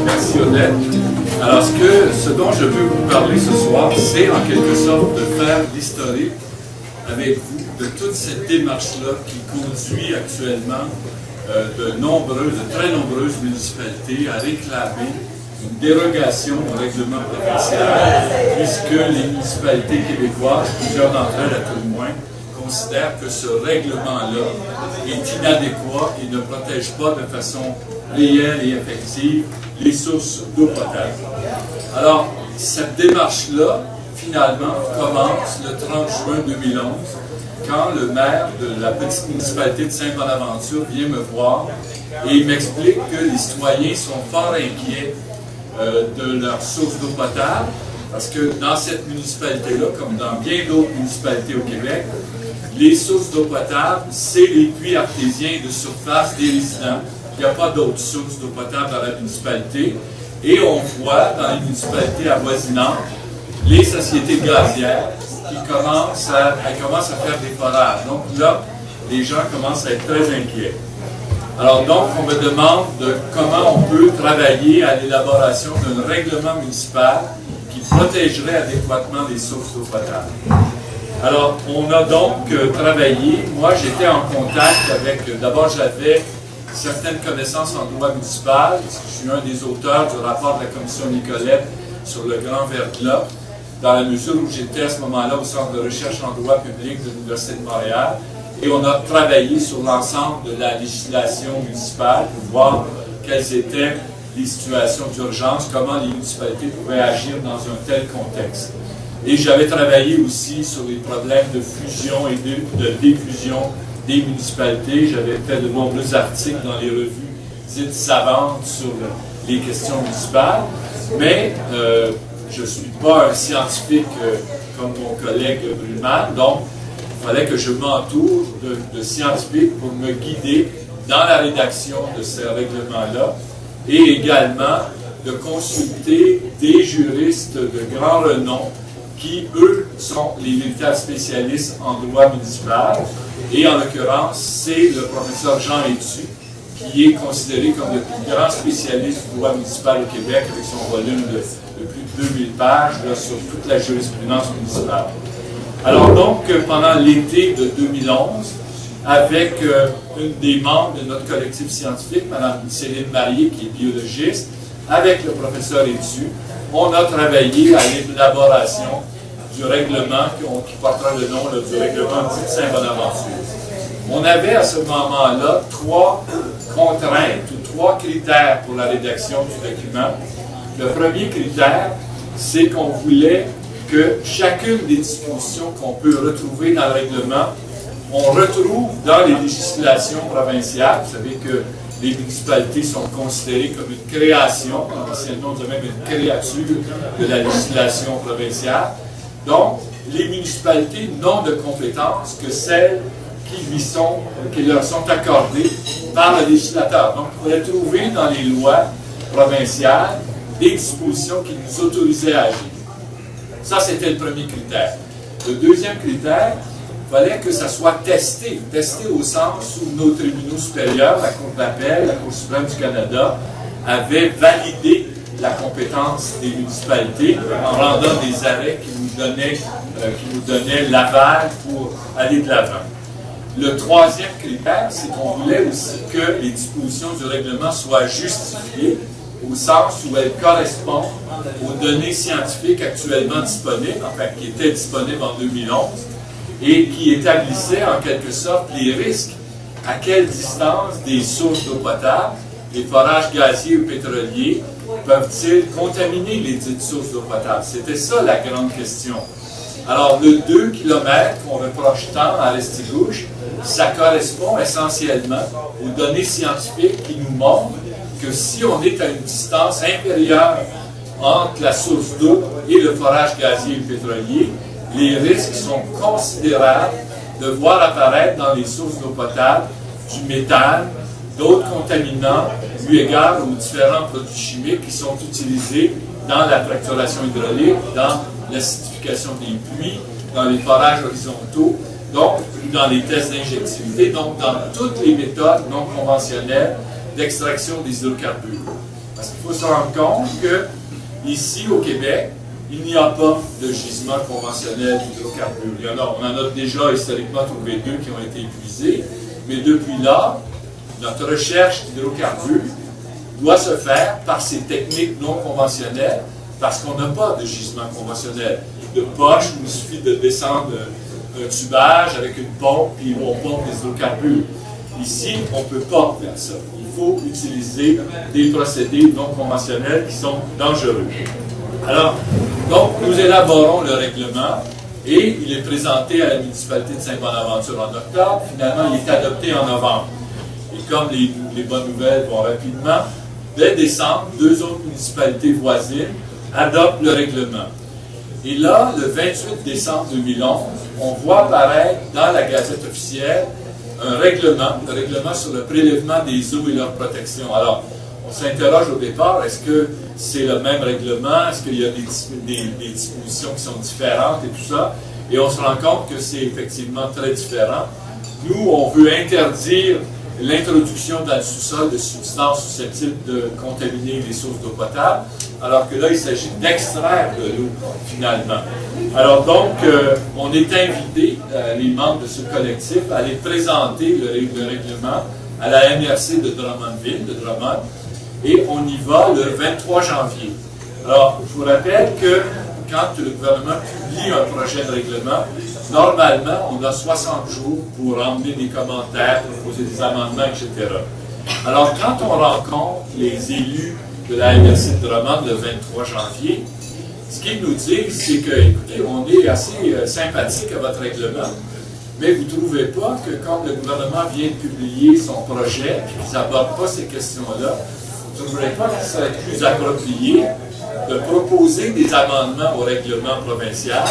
Merci Odette. Alors ce dont je veux vous parler ce soir, c'est en quelque sorte de faire l'historique avec vous de toute cette démarche-là qui conduit actuellement de très nombreuses municipalités à réclamer une dérogation au règlement provincial, puisque les municipalités québécoises, plusieurs d'entre elles à tout le moins, considèrent que ce règlement-là est inadéquat et ne protège pas de façon réelle et effective les sources d'eau potable. Alors, cette démarche-là, finalement, commence le 30 juin 2011, quand le maire de la petite municipalité de Saint-Bonaventure vient me voir et il m'explique que les citoyens sont fort inquiets de leurs sources d'eau potable, parce que dans cette municipalité-là, comme dans bien d'autres municipalités au Québec, les sources d'eau potable, c'est les puits artésiens de surface des résidents. Il n'y a pas d'autres sources d'eau potable dans la municipalité. Et on voit dans les municipalités avoisinantes les sociétés gazières qui commencent à faire des forages. Donc là, les gens commencent à être très inquiets. Alors donc, on me demande comment on peut travailler à l'élaboration d'un règlement municipal qui protégerait adéquatement les sources d'eau potable. Alors, on a donc travaillé. Moi, j'étais en contact avec, d'abord j'avais certaines connaissances en droit municipal, parce que je suis un des auteurs du rapport de la commission Nicolette sur le Grand Verglas, dans la mesure où j'étais à ce moment-là au Centre de recherche en droit public de l'Université de Montréal, et on a travaillé sur l'ensemble de la législation municipale pour voir quelles étaient les situations d'urgence, comment les municipalités pouvaient agir dans un tel contexte. Et j'avais travaillé aussi sur les problèmes de fusion et de diffusion des municipalités. J'avais fait de nombreux articles dans les revues dites savantes sur les questions municipales, mais je ne suis pas un scientifique comme mon collègue Brulman, donc il fallait que je m'entoure de scientifiques pour me guider dans la rédaction de ces règlements-là et également de consulter des juristes de grand renom qui, eux, sont les véritables spécialistes en droit municipal. Et en l'occurrence, c'est le professeur Jean Etu, qui est considéré comme le plus grand spécialiste du droit municipal au Québec, avec son volume de plus de 2000 pages là, sur toute la jurisprudence municipale. Alors donc, pendant l'été de 2011, avec une des membres de notre collectif scientifique, Mme Céline Marié, qui est biologiste, avec le professeur Etu, on a travaillé à l'élaboration du règlement qui portera le nom du règlement dit de Saint-Bonaventure. On avait à ce moment-là 3 contraintes ou 3 critères pour la rédaction du document. Le premier critère, c'est qu'on voulait que chacune des dispositions qu'on peut retrouver dans le règlement, on retrouve dans les législations provinciales. Vous savez que les municipalités sont considérées comme une création, anciennement on disait même une créature de la législation provinciale. Donc, les municipalités n'ont de compétences que celles qui leur sont accordées par le législateur. Donc, il fallait trouver dans les lois provinciales des dispositions qui nous autorisaient à agir. Ça, c'était le premier critère. Le deuxième critère, il fallait que ça soit testé au sens où nos tribunaux supérieurs, la Cour d'appel, la Cour suprême du Canada, avaient validé la compétence des municipalités en rendant des arrêts qui nous donnaient l'aval pour aller de l'avant. Le troisième critère, c'est qu'on voulait aussi que les dispositions du règlement soient justifiées au sens où elles correspondent aux données scientifiques actuellement disponibles, enfin qui étaient disponibles en 2011, et qui établissaient en quelque sorte les risques, à quelle distance des sources d'eau potable, les forages gaziers ou pétroliers, peuvent-ils contaminer les dites sources d'eau potable? C'était ça la grande question. Alors, le 2 km qu'on reproche tant à Restigouche, ça correspond essentiellement aux données scientifiques qui nous montrent que si on est à une distance inférieure entre la source d'eau et le forage gazier et pétrolier, les risques sont considérables de voir apparaître dans les sources d'eau potable du méthane, d'autres contaminants, eu égard aux différents produits chimiques qui sont utilisés dans la fracturation hydraulique, dans l'acidification des puits, dans les forages horizontaux, donc dans les tests d'injectivité, donc dans toutes les méthodes non conventionnelles d'extraction des hydrocarbures. Parce qu'il faut se rendre compte que ici au Québec, il n'y a pas de gisement conventionnel d'hydrocarbures. On en a déjà historiquement trouvé 2 qui ont été épuisés, mais depuis là, notre recherche d'hydrocarbures doit se faire par ces techniques non conventionnelles, parce qu'on n'a pas de gisement conventionnel. De poche où il suffit de descendre un tubage avec une pompe, puis on pompe des hydrocarbures. Ici, on ne peut pas faire ça. Il faut utiliser des procédés non conventionnels qui sont dangereux. Alors, donc, nous élaborons le règlement et il est présenté à la municipalité de Saint-Bonaventure en octobre. Finalement, il est adopté en novembre. Et comme les bonnes nouvelles vont rapidement, dès décembre, 2 autres municipalités voisines adoptent le règlement. Et là, le 28 décembre 2011, on voit apparaître dans la Gazette officielle un règlement, le règlement sur le prélèvement des eaux et leur protection. Alors, on s'interroge au départ, est-ce que c'est le même règlement? Est-ce qu'il y a des dispositions qui sont différentes et tout ça? Et on se rend compte que c'est effectivement très différent. Nous, on veut interdire l'introduction dans le sous-sol de substances susceptibles de contaminer les sources d'eau potable, alors que là, il s'agit d'extraire de l'eau, finalement. Alors donc, on est invité, les membres de ce collectif, à aller présenter le règlement à la MRC de Drummondville, et on y va le 23 janvier. Alors, je vous rappelle que quand le gouvernement publie un projet de règlement, normalement, on a 60 jours pour emmener des commentaires, proposer des amendements, etc. Alors, quand on rencontre les élus de la MRC de Drummond le 23 janvier, ce qu'ils nous disent, c'est que, écoutez, on est assez sympathique à votre règlement, mais vous ne trouvez pas que quand le gouvernement vient de publier son projet, et qu'ils n'abordent pas ces questions-là, vous ne trouvez pas qu'il serait plus approprié de proposer des amendements au règlement provincial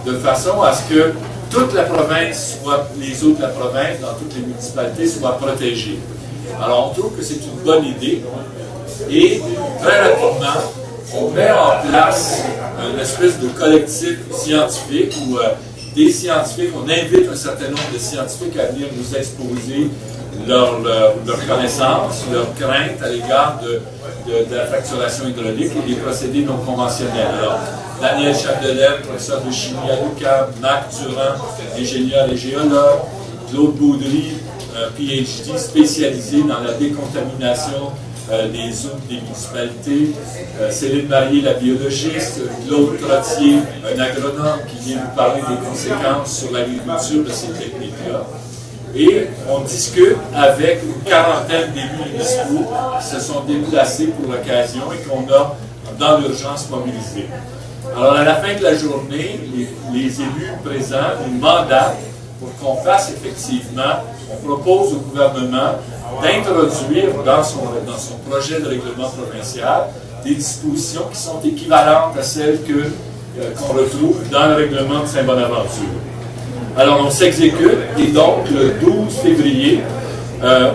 de façon à ce que toute la province, soit les eaux de la province, dans toutes les municipalités, soient protégées. Alors, on trouve que c'est une bonne idée et très rapidement, on met en place une espèce de collectif scientifique où des scientifiques, on invite un certain nombre de scientifiques à venir nous exposer leur connaissances, leurs craintes à l'égard de la fracturation hydraulique et des procédés non conventionnels. Alors, Daniel Chapdelaine, professeur de chimie à l'UQAM, Marc Durand, ingénieur et géologue, Claude Baudry, PhD spécialisé dans la décontamination des eaux des municipalités, Céline Marié, la biologiste, Claude Trottier, un agronome qui vient nous parler des conséquences sur l'agriculture de ces techniques-là. Et on discute avec une quarantaine d'élus municipaux qui se sont déplacés pour l'occasion et qu'on a, dans l'urgence, mobilisés. Alors, à la fin de la journée, les élus présents nous mandatent pour qu'on fasse effectivement, on propose au gouvernement d'introduire dans son projet de règlement provincial des dispositions qui sont équivalentes à celles qu'on retrouve dans le règlement de Saint-Bonaventure. Alors, on s'exécute et donc, le 12 février,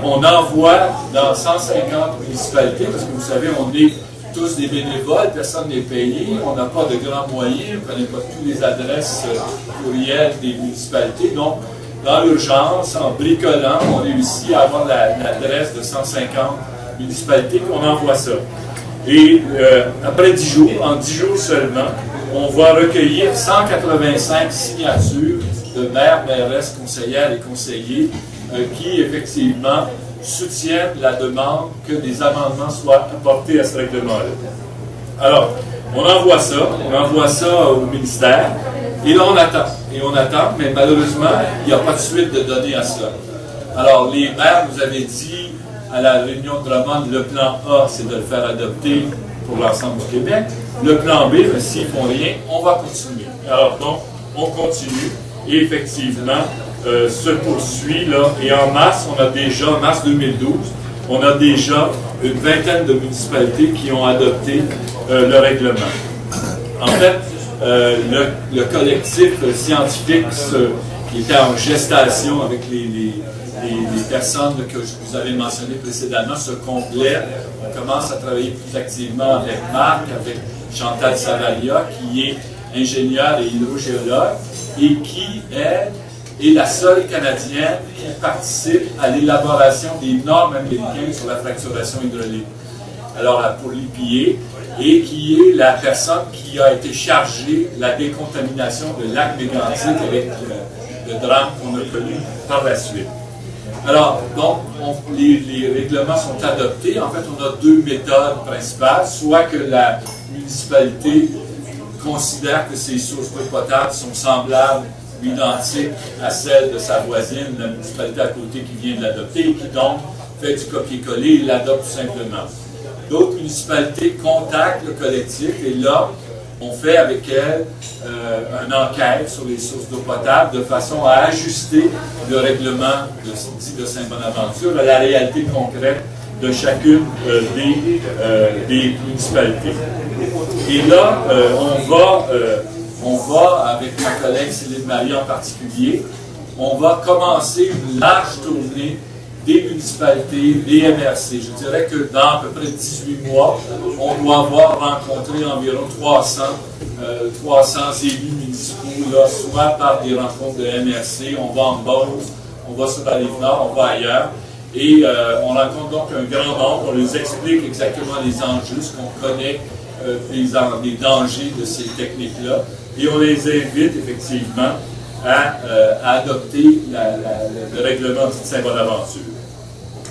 on envoie dans 150 municipalités, parce que vous savez, on est tous des bénévoles, personne n'est payé, on n'a pas de grands moyens, on ne connaît pas toutes les adresses courriels des municipalités. Donc, dans l'urgence, en bricolant, on réussit à avoir l'adresse de 150 municipalités, puis on envoie ça. Et après 10 jours, en 10 jours seulement, on va recueillir 185 signatures de maires, mairesses, conseillères et conseillers qui, effectivement, soutiennent la demande que des amendements soient apportés à ce règlement-là. Alors, on envoie ça au ministère, et là, on attend, mais malheureusement, il n'y a pas de suite de données à cela. Alors, les maires nous avaient dit à la réunion de Drummond, le plan A, c'est de le faire adopter pour l'ensemble du Québec. Le plan B, s'ils ne font rien, on va continuer. Alors, donc, on continue et effectivement se poursuit là. Et en mars, mars 2012, on a déjà une vingtaine de municipalités qui ont adopté le règlement. En fait, le collectif scientifique qui était en gestation avec les personnes que je vous avais mentionnées précédemment se complète. On commence à travailler plus activement avec Marc, avec Chantal Savalia, qui est ingénieure et hydrogéologue, et qui, elle, est la seule Canadienne qui participe à l'élaboration des normes américaines sur la fracturation hydraulique. Alors, pour l'EPA, et qui est la personne qui a été chargée de la décontamination de lac Mégantic avec le drame qu'on a connu par la suite. Alors, donc, les règlements sont adoptés. En fait, on a deux méthodes principales. Soit que la municipalité considère que ses sources d'eau potable sont semblables ou identiques à celles de sa voisine, la municipalité à côté qui vient de l'adopter, et qui donc fait du copier-coller et l'adopte tout simplement. D'autres municipalités contactent le collectif et là, on fait avec elle une enquête sur les sources d'eau potable de façon à ajuster le règlement de Saint-Bonaventure à la réalité concrète de chacune des municipalités. Et là, on va, avec ma collègue Céline Marie en particulier, on va commencer une large tournée des municipalités, des MRC. Je dirais que dans à peu près 18 mois, on doit avoir rencontré environ 300 élus municipaux, là, soit par des rencontres de MRC, on va en Beauce, on va sur la Rive-Nord, on va ailleurs, et on rencontre donc un grand nombre, on les explique exactement les enjeux, ce qu'on connaît des dangers de ces techniques-là, et on les invite effectivement à adopter le règlement de Saint-Bonaventure.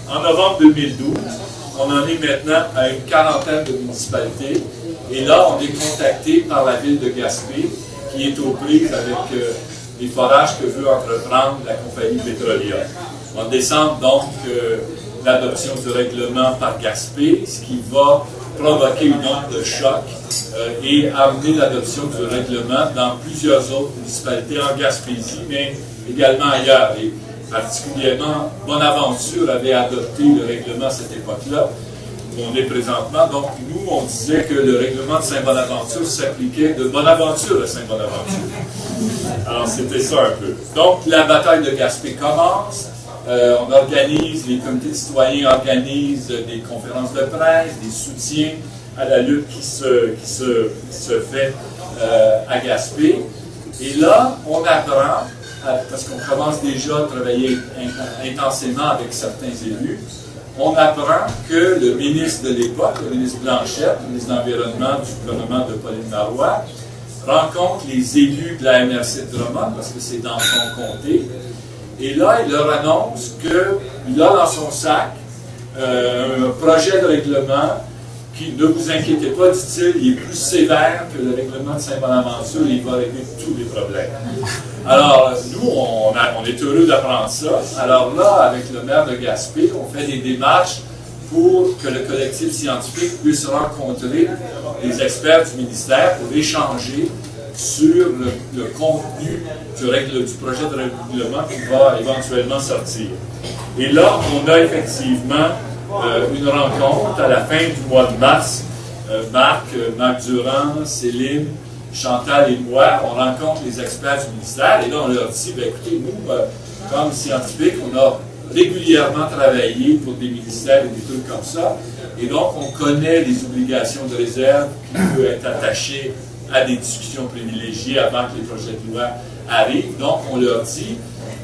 En novembre 2012, on en est maintenant à une quarantaine de municipalités, et là, on est contacté par la ville de Gaspé, qui est aux prises avec les forages que veut entreprendre la compagnie pétrolière. En décembre, donc, l'adoption du règlement par Gaspé, ce qui va provoquer une onde de choc et amener l'adoption du règlement dans plusieurs autres municipalités en Gaspésie, mais également ailleurs. Et particulièrement, Bonaventure avait adopté le règlement à cette époque-là, où on est présentement. Donc, nous, on disait que le règlement de Saint-Bonaventure s'appliquait de Bonaventure à Saint-Bonaventure. Alors, c'était ça un peu. Donc, la bataille de Gaspé commence. On organise, les comités de citoyens organisent des conférences de presse, des soutiens à la lutte qui se fait à Gaspé. Et là, on apprend, parce qu'on commence déjà à travailler intensément avec certains élus, on apprend que le ministre de l'époque, le ministre Blanchette, le ministre de l'Environnement du gouvernement de Pauline Marois, rencontre les élus de la MRC de Drummond, parce que c'est dans son comté, et là, il leur annonce qu'il a dans son sac un projet de règlement qui, ne vous inquiétez pas, dit-il, il est plus sévère que le règlement de Saint-Bonaventure et il va régler tous les problèmes. Alors, nous, on est heureux d'apprendre ça. Alors là, avec le maire de Gaspé, on fait des démarches pour que le collectif scientifique puisse rencontrer les experts du ministère pour échanger sur le contenu du projet de règlement qui va éventuellement sortir. Et là, on a effectivement une rencontre à la fin du mois de mars. Marc Durand, Céline, Chantal et moi, on rencontre les experts du ministère et là, on leur dit, bien, écoutez, nous, comme scientifiques, on a régulièrement travaillé pour des ministères et des trucs comme ça. Et donc, on connaît les obligations de réserve qui peuvent être attachées à des discussions privilégiées avant que les projets de loi arrivent. Donc, on leur dit,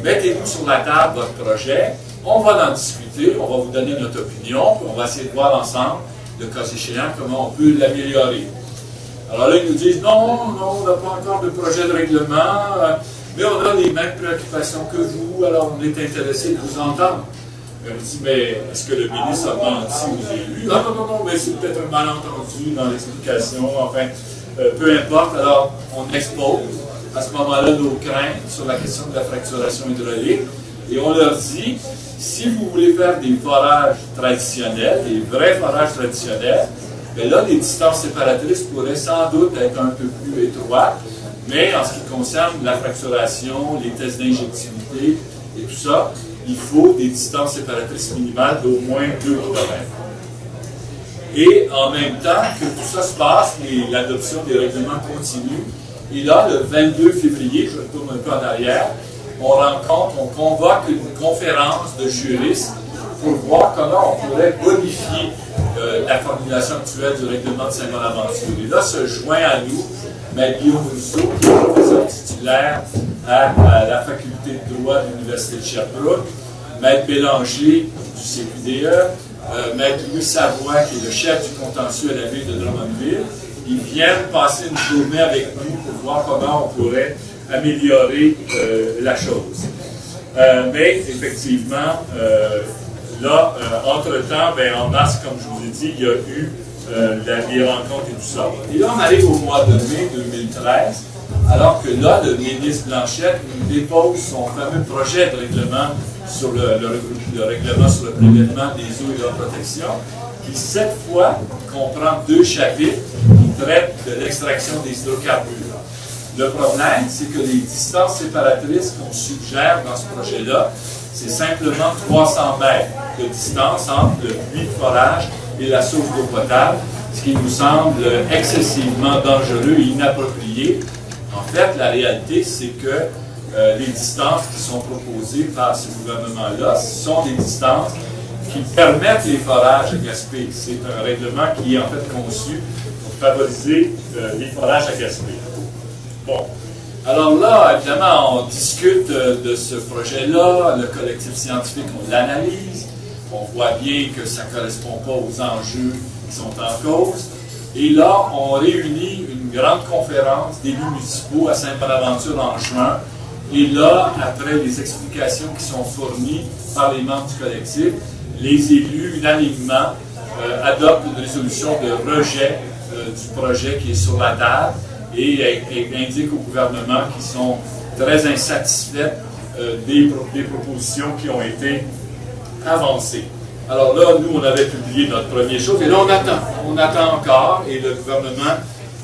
mettez-nous sur la table votre projet, on va en discuter, on va vous donner notre opinion, puis on va essayer de voir ensemble, le cas échéant, comment on peut l'améliorer. Alors là, ils nous disent, non, on n'a pas encore de projet de règlement, mais on a les mêmes préoccupations que vous, alors on est intéressé de vous entendre. Je me dis, mais est-ce que le ministre a menti aux élus? Ah non, mais c'est peut-être un malentendu dans l'explication, enfin, peu importe. Alors, on expose à ce moment-là nos craintes sur la question de la fracturation hydraulique et on leur dit, si vous voulez faire des forages traditionnels, des vrais forages traditionnels, bien là, les distances séparatrices pourraient sans doute être un peu plus étroites Mais en ce qui concerne la fracturation, les tests d'injectivité et tout ça, il faut des distances séparatrices minimales d'au moins 2 km. Et en même temps que tout ça se passe, l'adoption des règlements continue, et là, le 22 février, je retourne un peu en arrière, on convoque une conférence de juristes pour voir comment on pourrait bonifier la formulation actuelle du règlement de Saint-Bonaventure. Et là se joint à nous M. Guillaume Rousseau, qui est professeur titulaire à la faculté de droit de l'Université de Sherbrooke, M. Bélanger du CQDE, M. Louis Savoie, qui est le chef du contentieux à la ville de Drummondville. Ils viennent passer une journée avec nous pour voir comment on pourrait améliorer la chose. Mais effectivement, là, entre-temps, en mars, comme je vous ai dit, il y a eu les rencontres et tout ça. Et là, on arrive au mois de mai 2013, alors que là, le ministre Blanchette nous dépose son fameux projet de règlement sur le règlement sur le prélèvement des eaux et leur protection, qui cette fois comprend 2 chapitres qui traitent de l'extraction des hydrocarbures. Le problème, c'est que les distances séparatrices qu'on suggère dans ce projet-là, c'est simplement 300 mètres de distance entre le puits de forage et la source d'eau potable, ce qui nous semble excessivement dangereux et inapproprié. En fait, la réalité, c'est que les distances qui sont proposées par ce gouvernement-là sont des distances qui permettent les forages à Gaspé. C'est un règlement qui est en fait conçu pour favoriser les forages à Gaspé. Bon. Alors là, évidemment, on discute de ce projet-là, le collectif scientifique, on l'analyse, on voit bien que ça ne correspond pas aux enjeux qui sont en cause. Et là, on réunit une grande conférence d'élus municipaux à Saint-Bonaventure en juin. Et là, après les explications qui sont fournies par les membres du collectif, les élus, unanimement, adoptent une résolution de rejet du projet qui est sur la table et indiquent au gouvernement qu'ils sont très insatisfaits des propositions qui ont été avancées. Alors là, nous, on avait publié notre première chose, et là, on attend encore, et le gouvernement,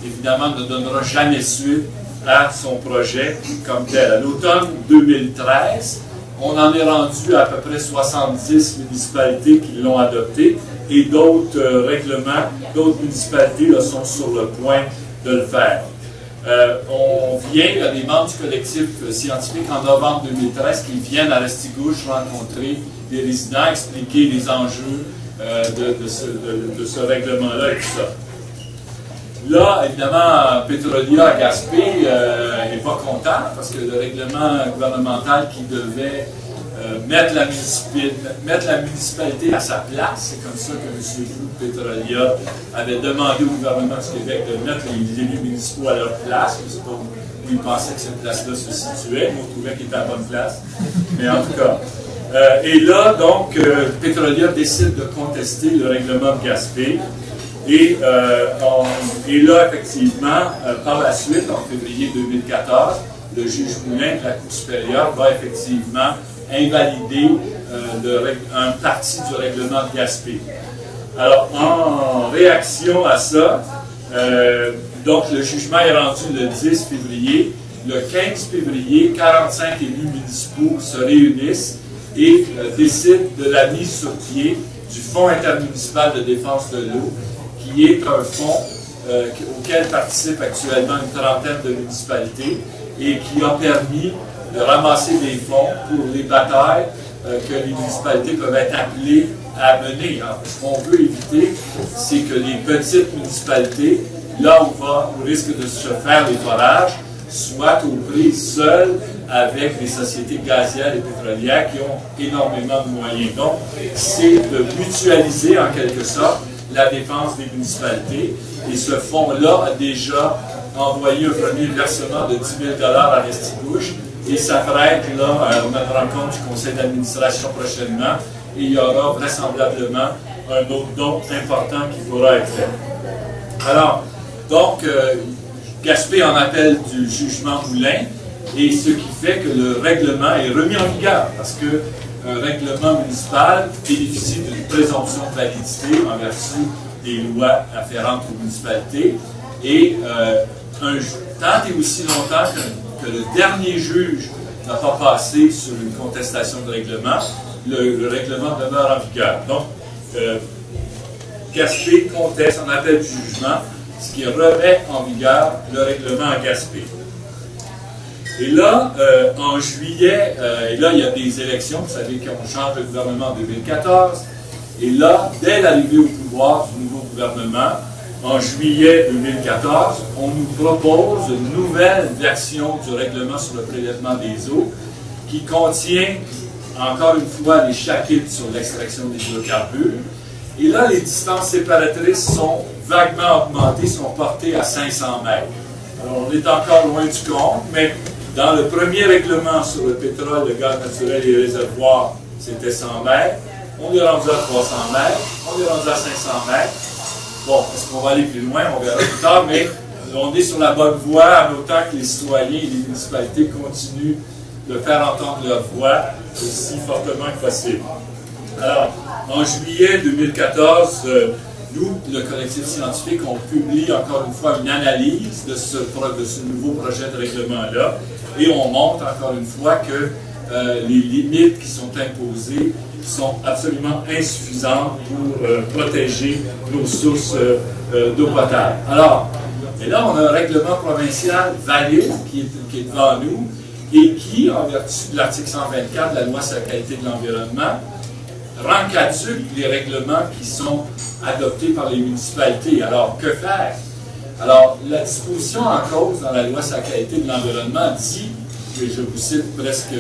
évidemment, ne donnera jamais suite à son projet comme tel. À l'automne 2013, on en est rendu à peu près 70 municipalités qui l'ont adopté, et d'autres règlements, d'autres municipalités là, sont sur le point de le faire. Il y a des membres du collectif scientifique en novembre 2013 qui viennent à Restigouche rencontrer des résidents, expliquer les enjeux de ce règlement-là et tout ça. Là, évidemment, Petrolia à Gaspé n'est pas content parce que le règlement gouvernemental qui devait mettre la municipalité à sa place, c'est comme ça que M. Petrolia avait demandé au gouvernement du Québec de mettre les élus municipaux à leur place. Je ne sais pas où il pensait que cette place-là se situait, mais on trouvait qu'il était à la bonne place. Mais en tout cas. Et là, donc, Petrolia décide de contester le règlement de Gaspé. Et là, effectivement, par la suite, en février 2014, le juge Moulin de la Cour supérieure va effectivement invalider un parti du règlement de Gaspé. Alors, en réaction à ça, donc le jugement est rendu le 10 février. Le 15 février, 45 élus municipaux se réunissent et décident de la mise sur pied du Fonds intermunicipal de défense de l'eau, qui est un fonds auquel participent actuellement une trentaine de municipalités et qui a permis de ramasser des fonds pour les batailles que les municipalités peuvent être appelées à mener. Alors, ce qu'on veut éviter, c'est que les petites municipalités, là où risque de se faire les forages, soient aux prises seules avec les sociétés gazières et pétrolières qui ont énormément de moyens. Donc, c'est de mutualiser en quelque sorte la défense des municipalités. Et ce fonds-là a déjà envoyé un premier versement de 10 000 à Restigouche et s'apprête là à une rencontre du conseil d'administration prochainement et il y aura vraisemblablement un autre don important qui pourra être fait. Alors, donc, Gaspé en appelle du jugement Moulin et ce qui fait que le règlement est remis en vigueur parce que un règlement municipal bénéficie d'une présomption de validité en vertu des lois afférentes aux municipalités et un tant et aussi longtemps que le dernier juge n'a pas passé sur une contestation de règlement, le règlement demeure en vigueur. Donc, Gaspé conteste en appel du jugement, ce qui remet en vigueur le règlement à Gaspé. Et là, en juillet, et là, il y a des élections, vous savez qu'on change de gouvernement en 2014, et là, dès l'arrivée au pouvoir du nouveau gouvernement, en juillet 2014, on nous propose une nouvelle version du règlement sur le prélèvement des eaux qui contient, encore une fois, les chapitres sur l'extraction des hydrocarbures. Et là, les distances séparatrices sont vaguement augmentées, sont portées à 500 mètres. Alors, on est encore loin du compte, mais dans le premier règlement sur le pétrole, le gaz naturel et les réservoirs, c'était 100 mètres. On est rendu à 300 mètres, on est rendu à 500 mètres. Bon, est-ce qu'on va aller plus loin? On verra plus tard, mais on est sur la bonne voie en autant que les citoyens et les municipalités continuent de faire entendre leur voix aussi fortement que possible. Alors, en juillet 2014, nous, le collectif scientifique, on publie encore une fois une analyse de ce nouveau projet de règlement-là et on montre encore une fois que les limites qui sont imposées sont absolument insuffisantes pour protéger nos sources d'eau potable. Alors, et là, on a un règlement provincial valide qui est devant nous et qui, en vertu de l'article 124 de la loi sur la qualité de l'environnement, rend caducs les règlements qui sont adoptés par les municipalités. Alors, que faire? Alors, la disposition en cause dans la loi sur la qualité de l'environnement dit, et je vous cite presque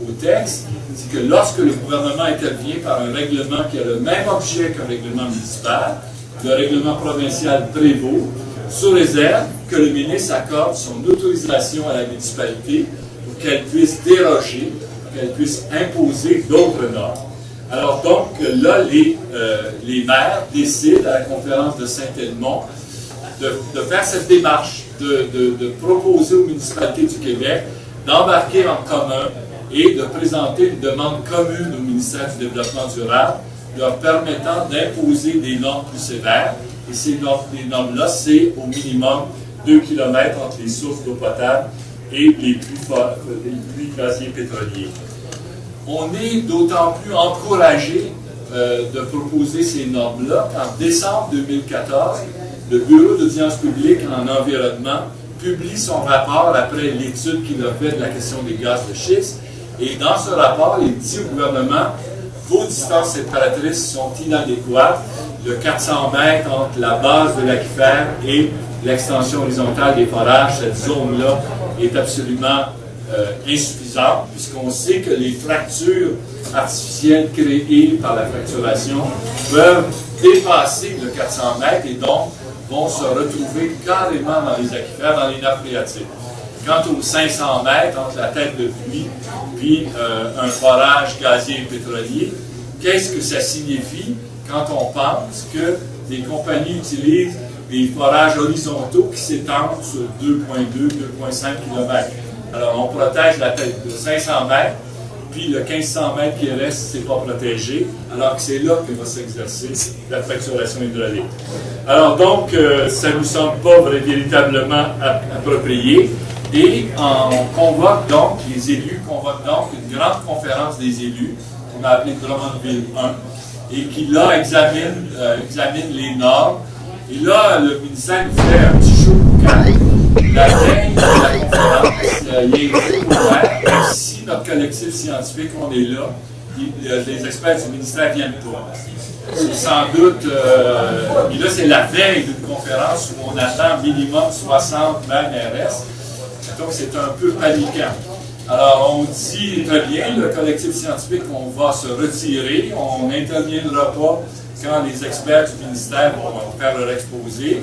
au texte, c'est que lorsque le gouvernement intervient par un règlement qui a le même objet qu'un règlement municipal, le règlement provincial prévaut, sous réserve que le ministre accorde son autorisation à la municipalité pour qu'elle puisse déroger, pour qu'elle puisse imposer d'autres normes. Alors donc, là, les maires décident à la conférence de Saint-Edmond de faire cette démarche, de proposer aux municipalités du Québec d'embarquer en commun et de présenter une demande commune au ministère du Développement durable, leur permettant d'imposer des normes plus sévères. Et ces normes-là, c'est au minimum 2 km entre les sources d'eau potable et les puits gaziers pétroliers. On est d'autant plus encouragé de proposer ces normes-là qu'en décembre 2014, le Bureau d'audience publique en environnement publie son rapport après l'étude qu'il a faite de la question des gaz de schiste. Et dans ce rapport, il dit au gouvernement, vos distances séparatrices sont inadéquates. Le 400 mètres entre la base de l'aquifère et l'extension horizontale des forages, cette zone-là est absolument insuffisante, puisqu'on sait que les fractures artificielles créées par la fracturation peuvent dépasser le 400 mètres et donc vont se retrouver carrément dans les aquifères, dans les nappes phréatiques. Quant aux 500 mètres entre la tête de puits puis un forage gazier et pétrolier, qu'est-ce que ça signifie quand on pense que les compagnies utilisent des forages horizontaux qui s'étendent sur 2,2-2,5 km. Alors, on protège la tête de 500 mètres, puis le 1500 mètres qui reste, c'est pas protégé, alors que c'est là que va s'exercer la fracturation hydraulique. Alors donc, ça ne nous semble pas véritablement approprié, et on convoque donc, les élus convoquent donc une grande conférence des élus, qu'on a appelée Drummondville 1, et qui là examine les normes. Et là, le ministère nous fait un petit show la veille de la conférence, il est ouvert, même si notre collectif scientifique, on est là, les experts du ministère ne viennent pas. C'est sans doute, et là c'est la veille d'une conférence où on attend minimum 60 RS, donc c'est un peu paniquant. Alors on dit très bien, le collectif scientifique, on va se retirer, on n'interviendra pas quand les experts du ministère vont faire leur exposé.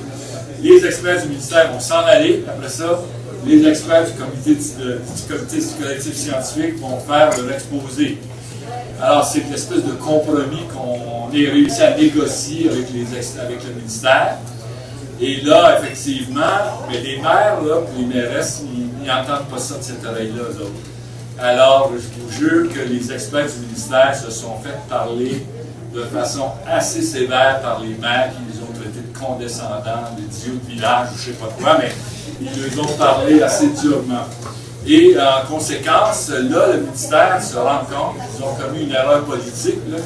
Les experts du ministère vont s'en aller. Après ça, les experts du comité du collectif scientifique vont faire leur exposé. Alors, c'est une espèce de compromis qu'on ait réussi à négocier avec le ministère. Et là, effectivement, mais les maires, là, les mairesses, ils n'entendent pas ça de cette oreille-là, eux autres. Alors, je vous jure que les experts du ministère se sont fait parler de façon assez sévère par les maires qui les ont traités de condescendants, d'idiots de village, ou je ne sais pas quoi, mais ils nous ont parlé assez durement. Et en conséquence, là, le ministère se rend compte qu'ils ont commis une erreur politique, là,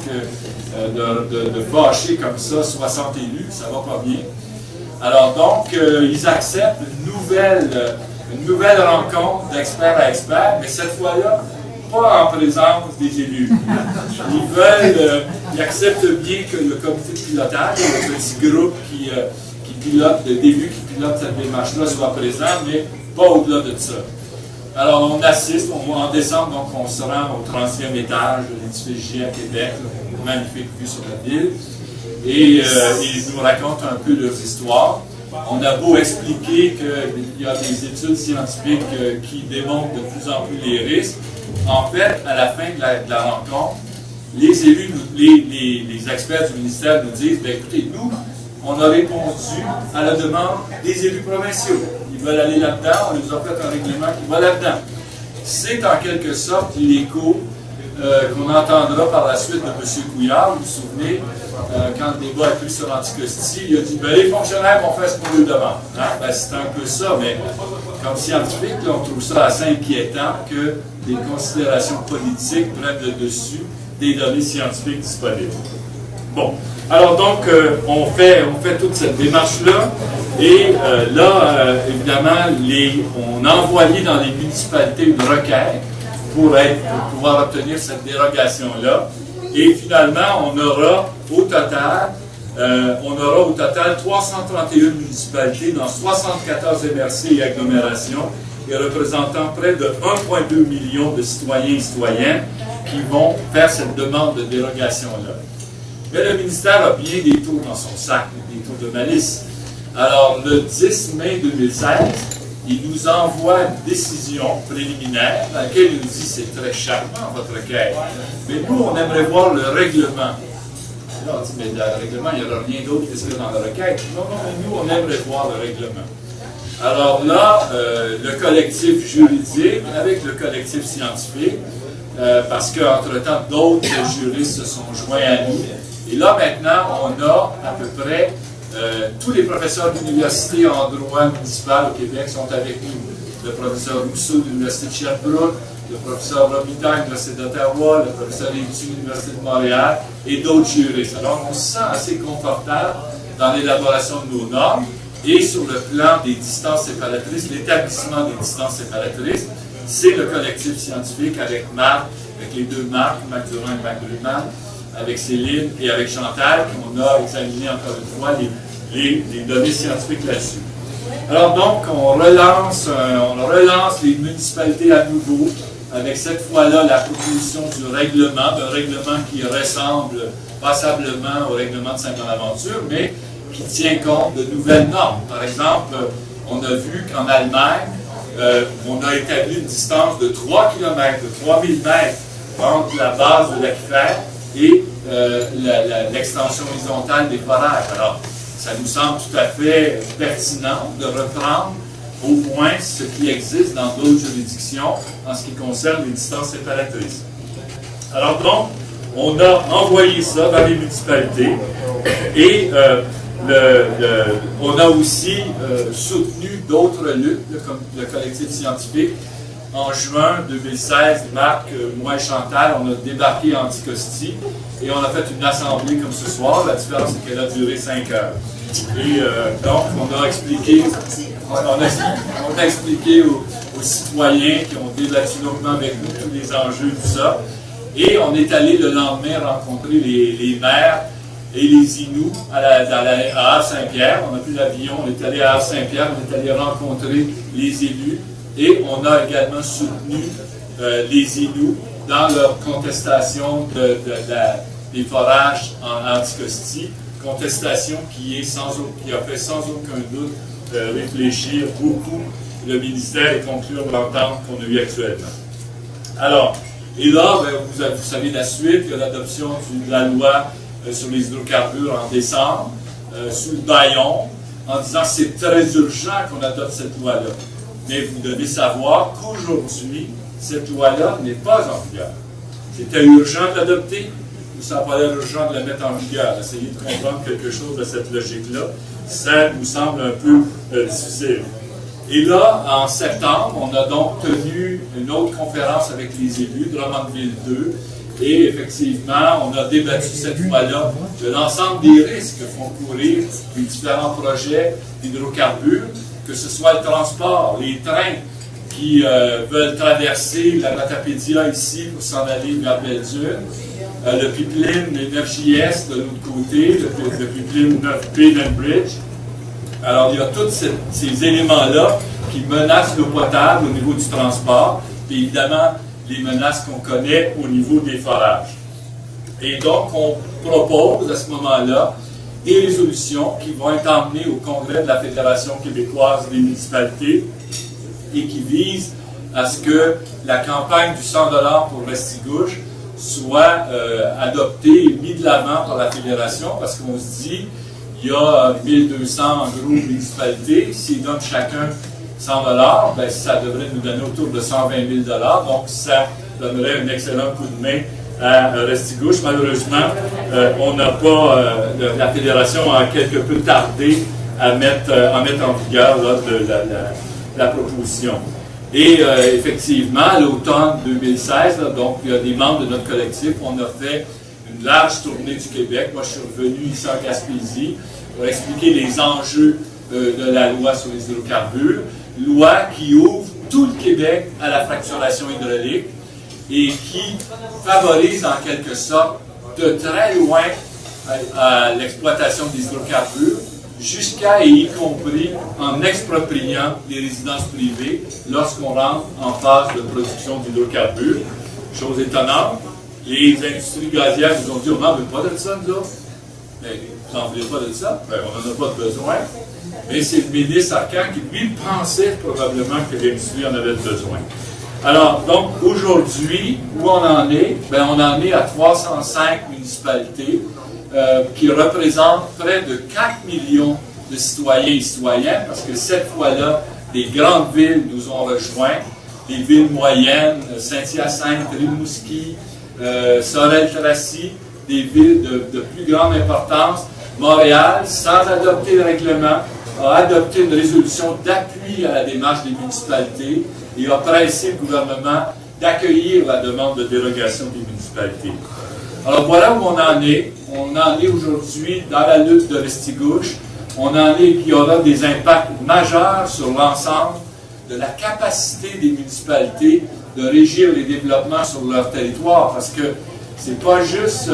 de fâcher comme ça 60 élus, ça va pas bien. Alors donc, ils acceptent une nouvelle rencontre d'expert à expert, mais cette fois-là, pas en présence des élus. Ils acceptent bien que le comité de pilotage, le petit groupe qui pilote, le début qui pilote cette démarche-là, soit présent, mais pas au-delà de ça. Alors, on assiste, en décembre, donc on se rend au 30e étage de l'édifice J à Québec, une magnifique vue sur la ville, et ils nous racontent un peu leurs histoires. On a beau expliquer qu'il y a des études scientifiques qui démontrent de plus en plus les risques. En fait, à la fin de la rencontre, les élus, les experts du ministère nous disent, bien, écoutez, nous, on a répondu à la demande des élus provinciaux. Ils veulent aller là-dedans, on nous a fait un règlement qui va là-dedans. C'est en quelque sorte l'écho qu'on entendra par la suite de M. Couillard. Vous vous souvenez, quand le débat est plus sur l'anticosti, il a dit ben, les fonctionnaires vont faire ce qu'on leur demande. Hein? Ben, c'est un peu ça, mais comme scientifique, là, on trouve ça assez inquiétant que des considérations politiques prennent le dessus des données scientifiques disponibles. Bon, alors donc, on fait toute cette démarche-là, et évidemment, on a envoyé dans les municipalités une requête pour pouvoir obtenir cette dérogation-là, et finalement, on aura au total 331 municipalités dans 74 MRC et agglomérations, et représentant près de 1,2 million de citoyens et citoyennes qui vont faire cette demande de dérogation-là. Mais le ministère a bien des tours dans son sac, des tours de malice. Alors, le 10 mai 2016, il nous envoie une décision préliminaire dans laquelle il nous dit c'est très charmant votre requête, mais nous, on aimerait voir le règlement. Là, on dit, mais dans le règlement, il n'y aura rien d'autre que ce qu'il y a dans la requête. Non, mais nous, on aimerait voir le règlement. Alors là, le collectif juridique avec le collectif scientifique, parce qu'entre-temps, d'autres juristes se sont joints à nous. Et là, maintenant, on a à peu près tous les professeurs d'université en droit municipal au Québec sont avec nous. Le professeur Rousseau de l'Université de Sherbrooke, le professeur Robitaille de l'Université d'Ottawa, le professeur Réussy de l'Université de Montréal et d'autres juristes. Alors, on se sent assez confortable dans l'élaboration de nos normes et sur le plan des distances séparatrices, l'établissement des distances séparatrices, c'est le collectif scientifique avec Marc, avec les deux Marc, Marc Durand et Marc Bruman, avec Céline et avec Chantal, qu'on a examiné encore une fois les données scientifiques là-dessus. Alors donc, on relance les municipalités à nouveau, avec cette fois-là la proposition du règlement, d'un règlement qui ressemble passablement au règlement de Saint-Bonaventure, mais qui tient compte de nouvelles normes. Par exemple, on a vu qu'en Allemagne, on a établi une distance de 3 km, de 3000 mètres entre la base de l'aquifère et l'extension horizontale des forages. Alors, ça nous semble tout à fait pertinent de reprendre au moins ce qui existe dans d'autres juridictions en ce qui concerne les distances séparatrices. Alors donc, on a envoyé ça dans les municipalités et on a aussi soutenu d'autres luttes, comme le collectif scientifique. En juin 2016, Marc, moi et Chantal, on a débarqué à Anticosti et on a fait une assemblée comme ce soir. La différence, c'est qu'elle a duré 5 heures. Et donc, on a expliqué aux citoyens qui ont débattu longuement avec nous tous les enjeux, tout ça. Et on est allé le lendemain rencontrer les maires et les Inuits à Havre-Saint-Pierre. On a pris l'avion, on est allé à Havre-Saint-Pierre, on est allé rencontrer les élus. Et on a également soutenu les Inuits dans leur contestation des forages en Anticosti, contestation qui a fait sans aucun doute réfléchir beaucoup le ministère et conclure l'entente qu'on a eue actuellement. Alors, et là, vous savez la suite, il y a l'adoption de la loi sur les hydrocarbures en décembre, sous le bâillon, en disant que c'est très urgent qu'on adopte cette loi-là. Mais vous devez savoir qu'aujourd'hui, cette loi-là n'est pas en vigueur. C'était urgent de l'adopter, ou ça n'a pas l'air urgent de la mettre en vigueur. Essayez de comprendre quelque chose de cette logique-là. Ça nous semble un peu difficile. Et là, en septembre, on a donc tenu une autre conférence avec les élus, Drummondville 2, et effectivement, on a débattu cette fois-là de l'ensemble des risques que font courir les différents projets d'hydrocarbures, que ce soit le transport, les trains qui veulent traverser la Matapédia ici pour s'en aller vers Belle-Dune, le pipeline Énergie-Est de l'autre côté, le pipeline Bay-Bridge. Alors, il y a tous ces éléments-là qui menacent l'eau potable au niveau du transport, et évidemment, les menaces qu'on connaît au niveau des forages. Et donc, on propose à ce moment-là des résolutions qui vont être emmenées au Congrès de la Fédération québécoise des municipalités et qui visent à ce que la campagne du 100 $ pour Restigouche soit adoptée et mise de l'avant par la Fédération, parce qu'on se dit, il y a 1200 groupes municipalités, s'ils donnent chacun 100 $, ben, ça devrait nous donner autour de 120 000 $, donc ça donnerait un excellent coup de main à Restigouche. Malheureusement, on n'a pas, la Fédération a quelque peu tardé à mettre en vigueur là, la proposition. Et effectivement, à l'automne 2016, là, donc il y a des membres de notre collectif, on a fait une large tournée du Québec. Moi, je suis revenu ici en Gaspésie pour expliquer les enjeux de la loi sur les hydrocarbures, loi qui ouvre tout le Québec à la fracturation hydraulique et qui favorise en quelque sorte de très loin à l'exploitation des hydrocarbures, jusqu'à et y compris en expropriant les résidences privées lorsqu'on rentre en phase de production d'hydrocarbures. Chose étonnante, les industries gazières nous ont dit on n'en veut pas de ça, nous autres. Mais vous n'en voulez pas de ça? Ben, on n'en a pas besoin. Mais c'est le ministre Arcan qui, lui, pensait probablement que l'industrie en avait besoin. Alors, donc, aujourd'hui, où on en est? Ben, on en est à 305 municipalités qui représentent près de 4 millions de citoyens et citoyennes, parce que cette fois-là, les grandes villes nous ont rejoints, les villes moyennes, Saint-Hyacinthe, Rimouski, Sorel-Tracy, des villes de plus grande importance. Montréal, sans adopter le règlement, a adopté une résolution d'appui à la démarche des municipalités et a pressé le gouvernement d'accueillir la demande de dérogation des municipalités. Alors voilà où on en est. On en est aujourd'hui dans la lutte de Restigouche. On en est qu'il y aura des impacts majeurs sur l'ensemble de la capacité des municipalités de régir les développements sur leur territoire, parce que c'est pas juste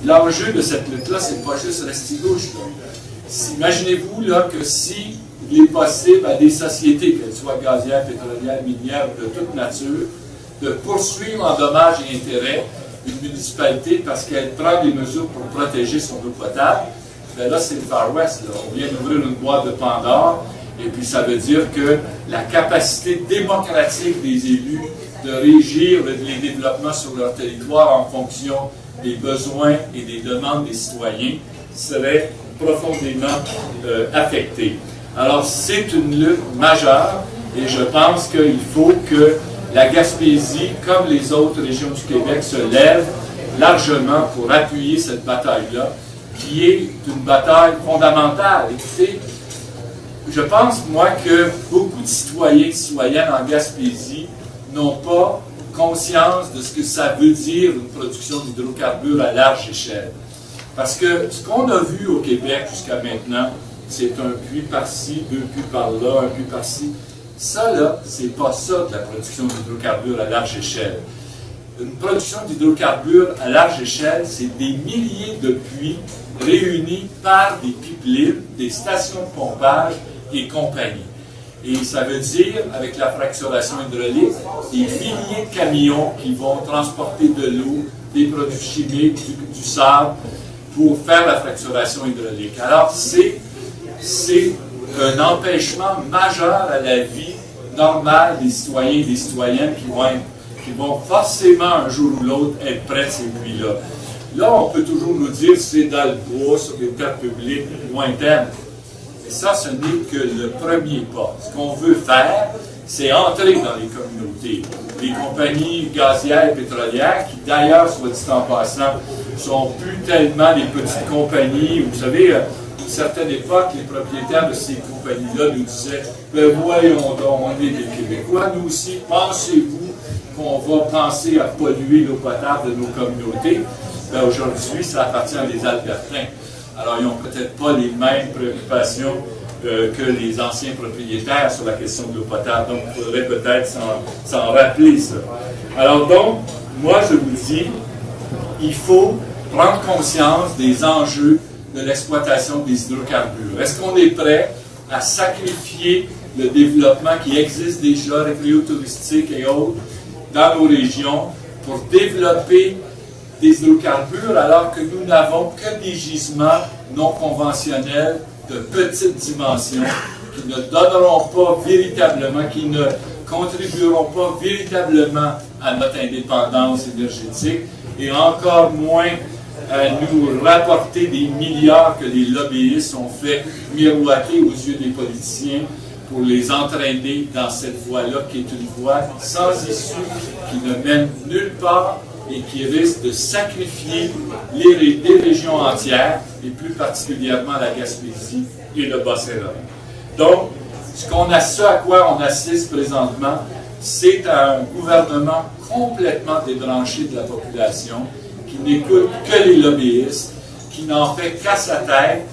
l'enjeu de cette lutte-là, c'est pas juste Restigouche. Imaginez-vous là que si il est possible à des sociétés, qu'elles soient gazières, pétrolières, minières, de toute nature, de poursuivre en dommages et intérêts une municipalité parce qu'elle prend des mesures pour protéger son eau potable, bien là, c'est le Far West. Là. On vient d'ouvrir une boîte de Pandore, et puis ça veut dire que la capacité démocratique des élus de régir les développements sur leur territoire en fonction des besoins et des demandes des citoyens serait profondément affectée. Alors, c'est une lutte majeure, et je pense qu'il faut que la Gaspésie, comme les autres régions du Québec, se lève largement pour appuyer cette bataille-là, qui est une bataille fondamentale. Écoutez, je pense, moi, que beaucoup de citoyens et citoyennes en Gaspésie n'ont pas conscience de ce que ça veut dire une production d'hydrocarbures à large échelle. Parce que ce qu'on a vu au Québec jusqu'à maintenant, c'est un puits par-ci, 2 puits par-là, un puits par-ci. Ça, là, c'est pas ça de la production d'hydrocarbures à large échelle. Une production d'hydrocarbures à large échelle, c'est des milliers de puits réunis par des pipelines, des stations de pompage et compagnie. Et ça veut dire, avec la fracturation hydraulique, des milliers de camions qui vont transporter de l'eau, des produits chimiques, du sable, pour faire la fracturation hydraulique. Alors, c'est un empêchement majeur à la vie normale des citoyens et des citoyennes qui vont forcément un jour ou l'autre être près de ces puits-là. Là, on peut toujours nous dire c'est dans le bois, sur des terres publiques lointaines. Mais ça, ce n'est que le premier pas. Ce qu'on veut faire, c'est entrer dans les communautés. Les compagnies gazières et pétrolières, qui d'ailleurs, soit dit en passant, sont plus tellement des petites compagnies. Vous savez, à une certaine époque, les propriétaires de ces compagnies-là nous disaient « Ben voyons donc, on est des Québécois, nous aussi, pensez-vous qu'on va penser à polluer l'eau potable de nos communautés? » Ben aujourd'hui, ça appartient à des Albertains. Alors, ils n'ont peut-être pas les mêmes préoccupations que les anciens propriétaires sur la question de l'eau potable. Donc, il faudrait peut-être s'en rappeler, ça. Alors donc, moi, je vous dis, il faut prendre conscience des enjeux de l'exploitation des hydrocarbures. Est-ce qu'on est prêt à sacrifier le développement qui existe déjà, récréo-touristique et autres, dans nos régions, pour développer des hydrocarbures alors que nous n'avons que des gisements non conventionnels de petite dimension qui ne donneront pas véritablement, qui ne contribueront pas véritablement à notre indépendance énergétique et encore moins à nous rapporter des milliards que les lobbyistes ont fait miroiter aux yeux des politiciens pour les entraîner dans cette voie-là qui est une voie sans issue, qui ne mène nulle part et qui risque de sacrifier des régions entières, et plus particulièrement la Gaspésie et le Bas-Saint-Laurent. Donc, ce à quoi on assiste présentement, c'est un gouvernement complètement débranché de la population, qui n'écoute que les lobbyistes, qui n'en fait qu'à sa tête,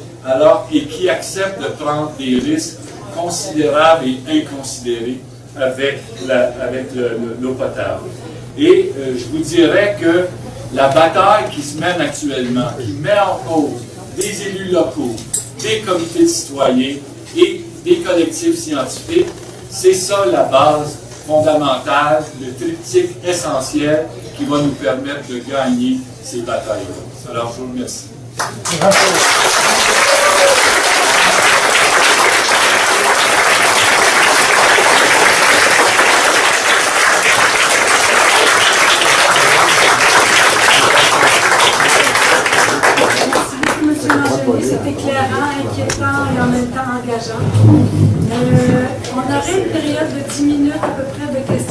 et qui accepte de prendre des risques considérables et inconsidérés avec l'eau potable. Et je vous dirais que la bataille qui se mène actuellement, qui met en cause des élus locaux, des comités de citoyens et des collectifs scientifiques, c'est ça la base fondamentale, le triptyque essentiel qui va nous permettre de gagner ces batailles-là. Alors, je vous remercie. C'est éclairant, inquiétant et en même temps engageant. On aurait une période de 10 minutes à peu près de questions.